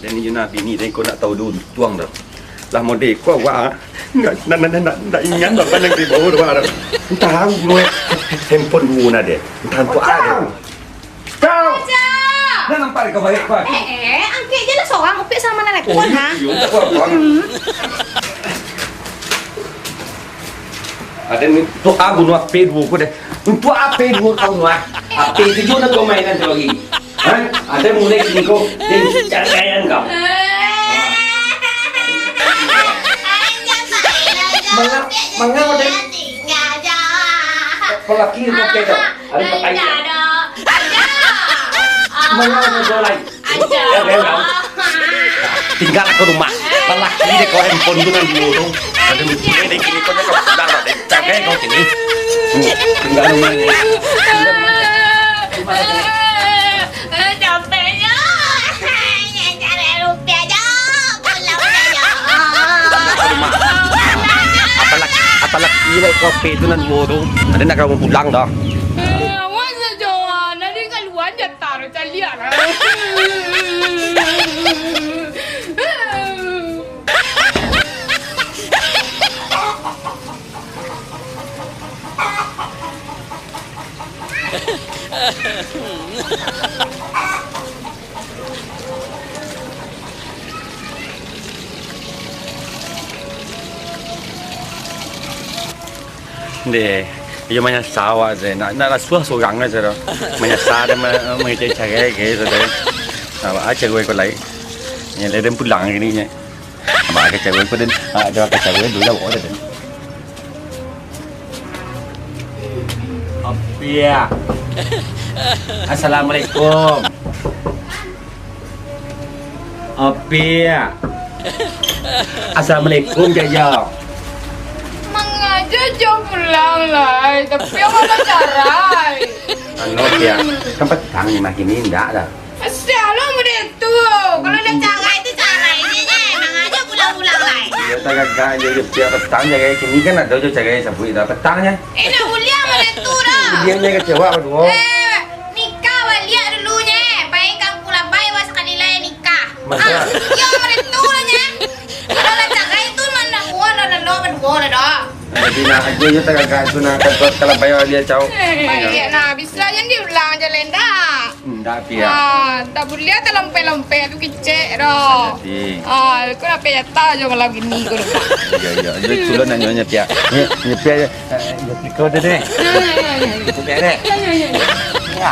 Dan ni Yuna bini dan kau nak tahu dulu tuang dah. Lah model kau wah. Nak ingat dah kan yang di bawah dah ada. Tahu lu handphone dulu nak dia. Tahu tu ada. Kau. Dah nampak kau baik kau. Angkat je lah seorang opek sama nak Oh, ha. you tak apa. Ada ni tu aku nak pay dulu kau deh. Untuk apa dulu kau nak? Apa itu juga kau mainan tu lagi. Ada mulai ni kau jangan kau. Mangga ada. Kalau laki ni kau kena. Ada apa aja. Mangga ada dolai. Tinggal ke rumah. Lelaki dia kau handphone tu kan dulu tu. Ada mulai ni kini kau jangan sedang lah. Jaga kau sini. Tinggal rumah ni. Capeknya. Cari rupiah je. Pulau je. Apalagi lah kopi tu nan tu. Ada nak kau pulang dah. Awas saja. Nanti keluar je taruh calian. Deh, dia banyak sawah je. Nak suah seorang aja dah. Banyak sawah dia macam cakap gitu deh. Apa aja gue kau lain. Yang lain pulang ini nya. Apa aja gue kau dan ada apa gue dulu dah boleh deh. Apia. Assalamualaikum. Apia. Assalamualaikum Jaya. Mengajar jauh pulang lah. Tapi yang mana cara? Anu Pia, kan petang ni makin ni enggak dah. Asyik muda tu. Kalau dah cara itu cara ini je. Mengajar pulang-pulang lah. Dia tak gagak dia Pia petang jaga kini kan ada je jaga sabui dah petangnya. Nak uliah muda tu dah. Dia nya kecewa berdua. Nikah walia dulunya. Baik kamu pulang baik was sekali lah nikah. Masa? Ya muda tu lah nya. Kalau dah cara itu mana buat dah lo berdua dah. Jadi nak aja je tak gagak tu nak kalau bayar dia caw. Baik nak habis lah yang diulang je lenda. Enggak Pia. Tak boleh tak lempe-lempe tu kecek dah. Jadi. Aku nak payah tahu je kalau gini kau lupa. Ya. Jadi culun nanya Pia. Ni Pia. Ya kau deh. Pia deh. Ya.